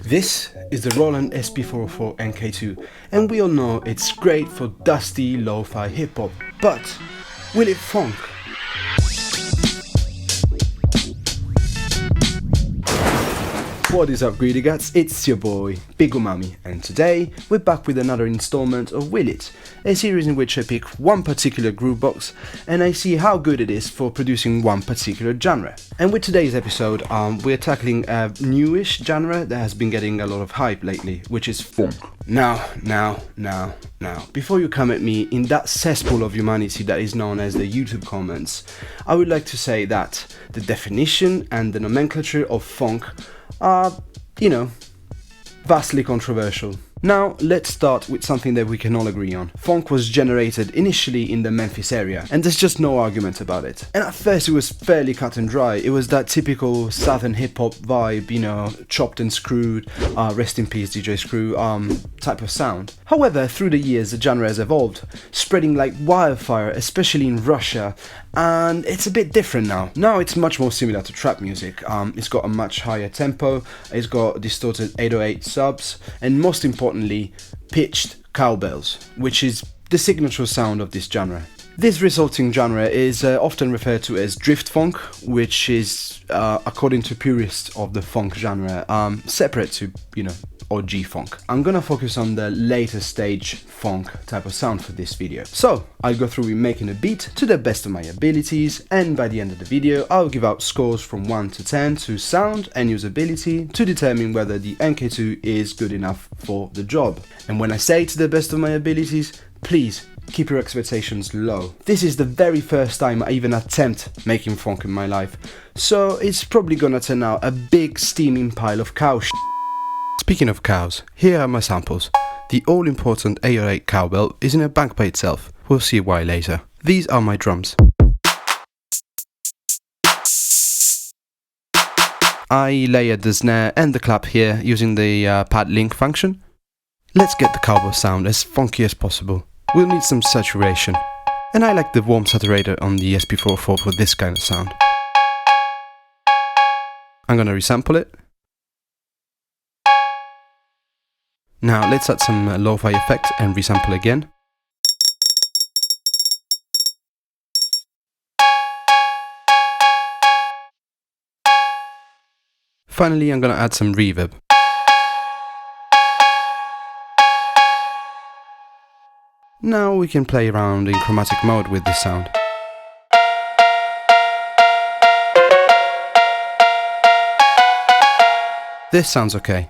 This is the Roland SP404-MKII, and we all know it's great for dusty lo-fi hip-hop, but will it funk? What is up, greedy gats? It's your boy Big Umami, and today we're back with another installment of Will It, a series in which I pick one particular groove box and I see how good it is for producing one particular genre. And with today's episode, we're tackling a newish genre that has been getting a lot of hype lately, which is funk. Now, before you come at me in that cesspool of humanity that is known as the YouTube comments, I would like to say that the definition and the nomenclature of funk are, vastly controversial. Now, let's start with something that we can all agree on. Funk was generated initially in the Memphis area, and there's just no argument about it. And at first it was fairly cut and dry. It was that typical southern hip-hop vibe, chopped and screwed, rest in peace DJ Screw, type of sound. However, through the years the genre has evolved, spreading like wildfire, especially in Russia, and it's a bit different now. Now it's much more similar to trap music. It's got a much higher tempo, it's got distorted 808 subs, and most importantly, pitched cowbells, which is the signature sound of this genre. This resulting genre is often referred to as drift funk, which is, according to purists of the funk genre, separate to, OG funk. I'm gonna focus on the later stage funk type of sound for this video. So, I'll go through with making a beat to the best of my abilities, and by the end of the video, I'll give out scores from 1 to 10 to sound and usability to determine whether the MK2 is good enough for the job. And when I say to the best of my abilities, please keep your expectations low. This is the very first time I even attempt making funk in my life, so it's probably gonna turn out a big steaming pile of cow shit. Speaking of cows, here are my samples. The all-important 808 cowbell is in a bank by itself. We'll see why later. These are my drums. I layered the snare and the clap here using the pad link function. Let's get the cowbell sound as funky as possible. We'll need some saturation. And I like the warm saturator on the SP404 for this kind of sound. I'm gonna resample it. Now let's add some lo-fi effect and resample again. Finally, I'm gonna add some reverb. Now we can play around in chromatic mode with this sound. This sounds okay.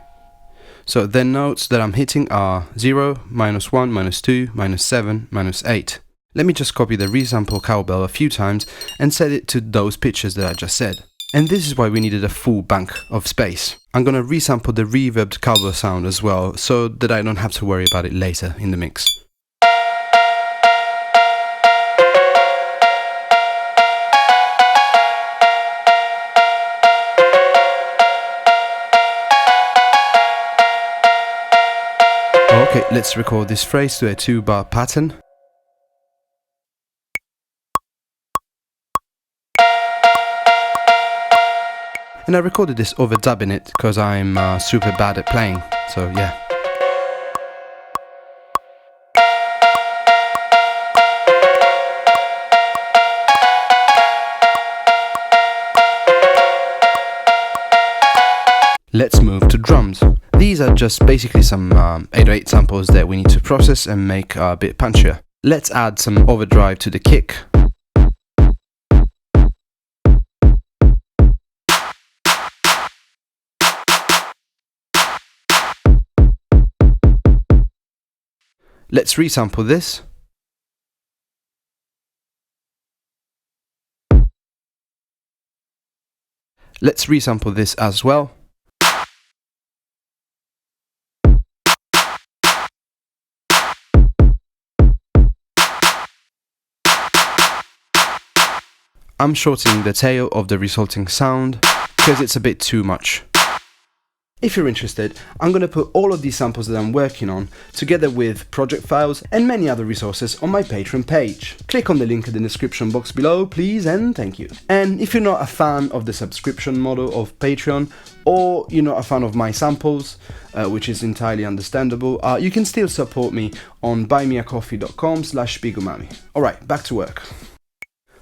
So the notes that I'm hitting are 0, -1, -2, -7, -8. Let me just copy the resample cowbell a few times and set it to those pitches that I just said. And this is why we needed a full bank of space. I'm gonna resample the reverbed cowbell sound as well, so that I don't have to worry about it later in the mix. Okay, let's record this phrase to a 2-bar pattern. And I recorded this overdubbing it because I'm super bad at playing, so yeah. Let's move to drums. These are just basically some 808 samples that we need to process and make a bit punchier. Let's add some overdrive to the kick. Let's resample this. Let's resample this as well. I'm shortening the tail of the resulting sound because it's a bit too much. If you're interested, I'm going to put all of these samples that I'm working on, together with project files and many other resources, on my Patreon page. Click on the link in the description box below, please, and thank you. And if you're not a fan of the subscription model of Patreon, or you're not a fan of my samples, which is entirely understandable, you can still support me on buymeacoffee.com/bigumami. Alright, back to work.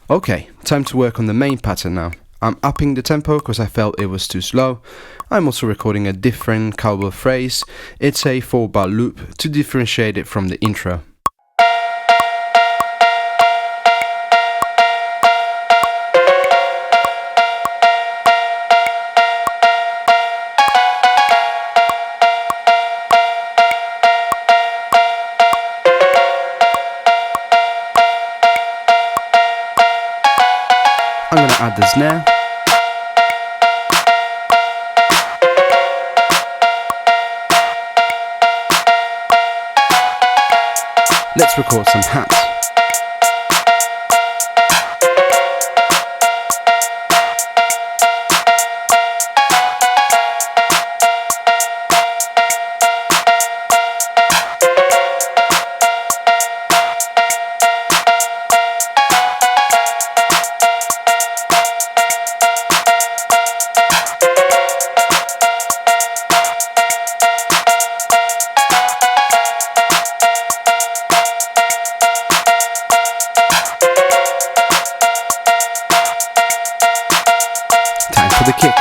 Okay, time to work on the main pattern now. I'm upping the tempo because I felt it was too slow. I'm also recording a different cowbell phrase. It's a 4-bar loop to differentiate it from the intro. I'm going to add the snare. Let's record some hats. The kick.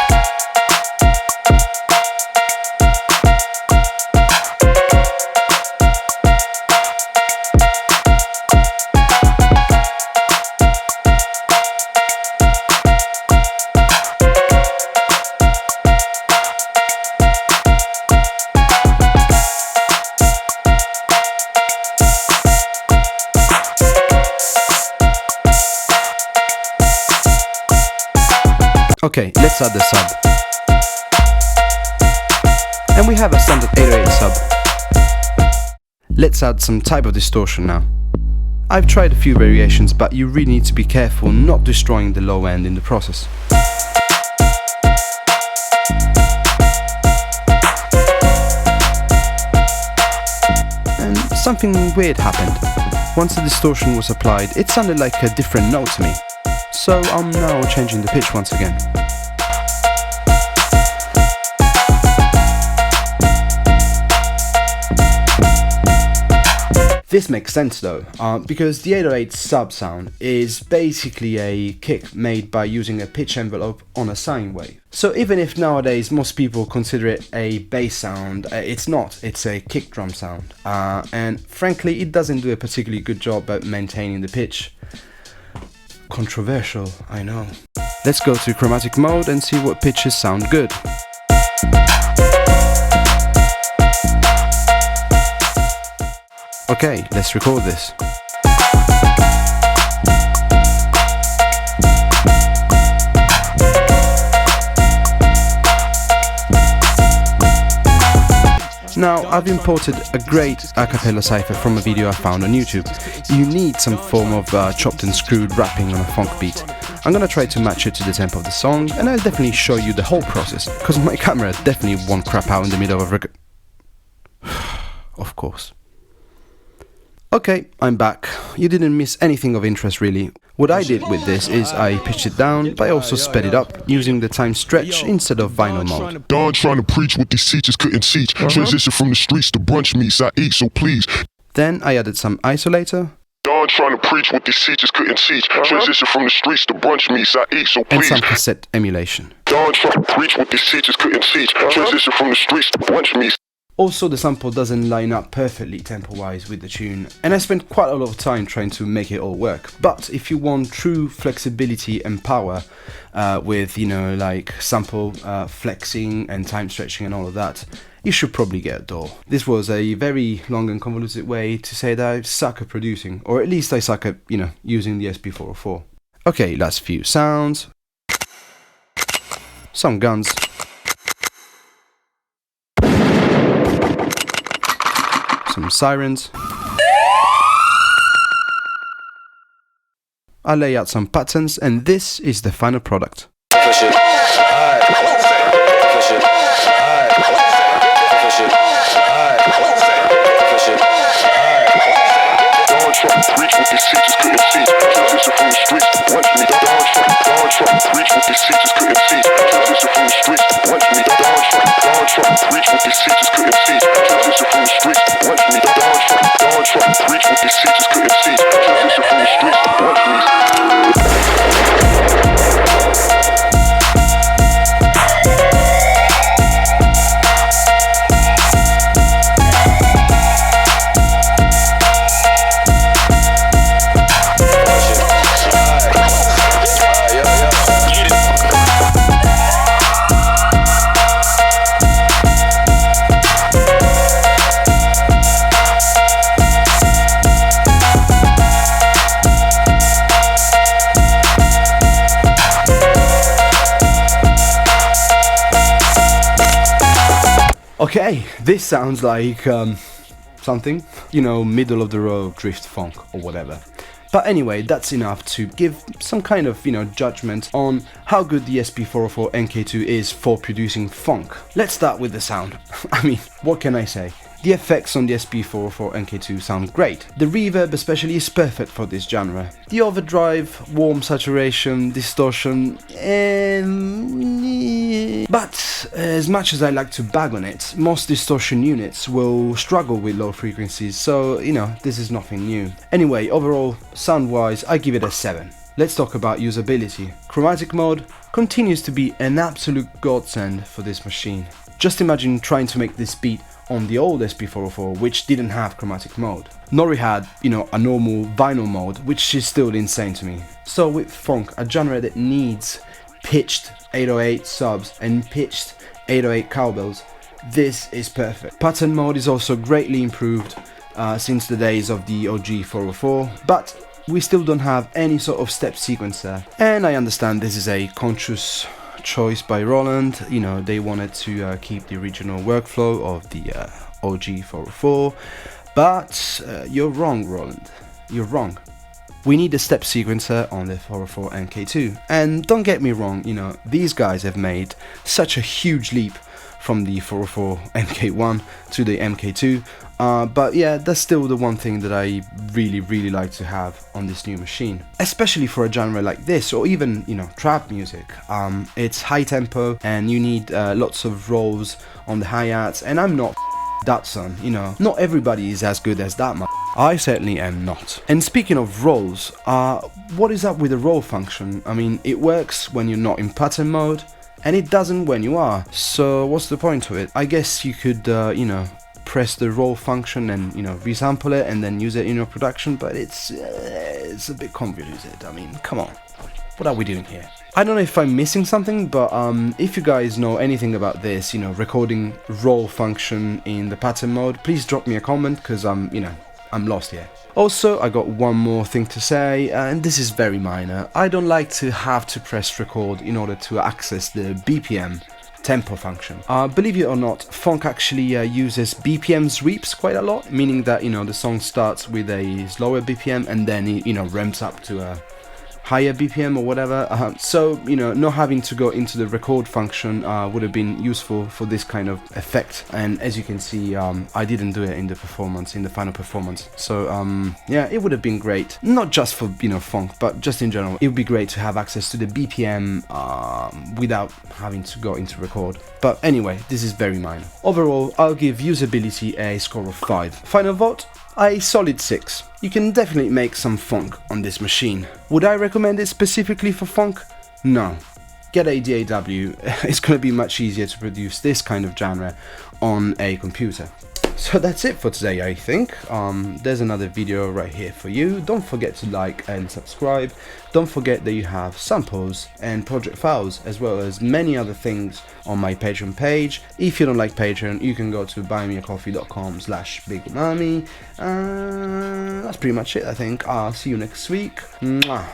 Okay, let's add the sub. And we have a standard 808 sub. Let's add some type of distortion now. I've tried a few variations, but you really need to be careful not destroying the low end in the process. And something weird happened. Once the distortion was applied, it sounded like a different note to me. So I'm now changing the pitch once again. This makes sense though, because the 808 sub sound is basically a kick made by using a pitch envelope on a sine wave. So even if nowadays most people consider it a bass sound, it's not, it's a kick drum sound. And frankly, it doesn't do a particularly good job at maintaining the pitch. Controversial, I know. Let's go to chromatic mode and see what pitches sound good. Okay, let's record this. Now, I've imported a great a cappella cipher from a video I found on YouTube. You need some form of chopped and screwed rapping on a funk beat. I'm gonna try to match it to the tempo of the song, and I'll definitely show you the whole process, because my camera definitely won't crap out in the middle of a record. Of course. Okay, I'm back. You didn't miss anything of interest really. What I did with this is I pitched it down, but I also sped it up, using the time stretch instead of vinyl mode. Don trying to preach what these teachers couldn't teach. Transition from the streets to brunch meets I eat, so please. Then I added some isolator. Don trying to preach what these teachers couldn't teach. Transition from the streets to brunch meets I eat, so please. And some cassette emulation. Don trying to preach what these teachers couldn't teach. Transition from the streets to brunch meets. Also, the sample doesn't line up perfectly tempo-wise with the tune, and I spent quite a lot of time trying to make it all work. But if you want true flexibility and power with, you know, like sample flexing and time stretching and all of that, you should probably get a DAW. This was a very long and convoluted way to say that I suck at producing, or at least I suck at, you know, using the SP404. Okay, last few sounds. Some guns. Some sirens. I lay out some patterns, and this is the final product. what these teachers couldn't teach. Transition from the streets to punch me. Down trying to preach what these teachers couldn't teach. Transition from the streets to punch me. Down trying to preach what these teachers couldn't teach. Transition from the streets to punch me. Down trying to preach what these teachers couldn't teach. Transition from the streets to punch me. Okay, this sounds like something, you know, middle of the road drift funk or whatever. But anyway, that's enough to give some kind of, you know, judgment on how good the SP404-MKII is for producing funk. Let's start with the sound. I mean, what can I say? The effects on the SP404-MKII sound great. The reverb especially is perfect for this genre. The overdrive, warm saturation, distortion, but as much as I like to bag on it, most distortion units will struggle with low frequencies, so you know, this is nothing new. Anyway, overall, sound-wise, I give it a 7. Let's talk about usability. Chromatic mode continues to be an absolute godsend for this machine. Just imagine trying to make this beat on the old SP404, which didn't have chromatic mode. Nori had, you know, a normal vinyl mode, which is still insane to me. So with funk, a genre that needs pitched 808 subs and pitched 808 cowbells, this is perfect. Pattern mode is also greatly improved since the days of the OG 404, but we still don't have any sort of step sequencer. And I understand this is a conscious choice by Roland. You know, they wanted to keep the original workflow of the OG 404, but you're wrong, Roland. You're wrong. We need a step sequencer on the 404-MKII. And don't get me wrong, you know, these guys have made such a huge leap from the 404-MK1 to the MK2. But yeah, that's still the one thing that I really like to have on this new machine, especially for a genre like this, or even, you know, trap music. It's high tempo and you need lots of rolls on the hi-hats, and I'm not that son, you know. Not everybody is as good as that man. I certainly am not. And speaking of rolls, what is up with the roll function? I mean, it works when you're not in pattern mode, and it doesn't when you are. So what's the point of it? I guess you could, you know, press the roll function and, you know, resample it and then use it in your production, but it's a bit convoluted. I mean, come on, what are we doing here? I don't know if I'm missing something, but if you guys know anything about this, you know, recording roll function in the pattern mode, please drop me a comment, because I'm lost here. Also, I got one more thing to say, and this is very minor. I don't like to have to press record in order to access the BPM tempo function. Believe it or not, funk actually uses BPM sweeps quite a lot, meaning that, you know, the song starts with a slower BPM and then it, you know, ramps up to a higher BPM or whatever. So, you know, not having to go into the record function would have been useful for this kind of effect. And as you can see, I didn't do it in the performance, in the final performance. So yeah, it would have been great, not just for, you know, funk, but just in general. It would be great to have access to the BPM without having to go into record. But anyway, this is very minor. Overall, I'll give usability a score of 5. Final vote? A solid 6. You can definitely make some funk on this machine. Would I recommend it specifically for funk? No. Get a DAW, it's gonna be much easier to produce this kind of genre on a computer. So that's it for today, I think. There's another video right here for you. Don't forget to like and subscribe. Don't forget that you have samples and project files, as well as many other things on my Patreon page. If you don't like Patreon, you can go to buymeacoffee.com/bigumami. That's pretty much it, I think. I'll see you next week. Mwah.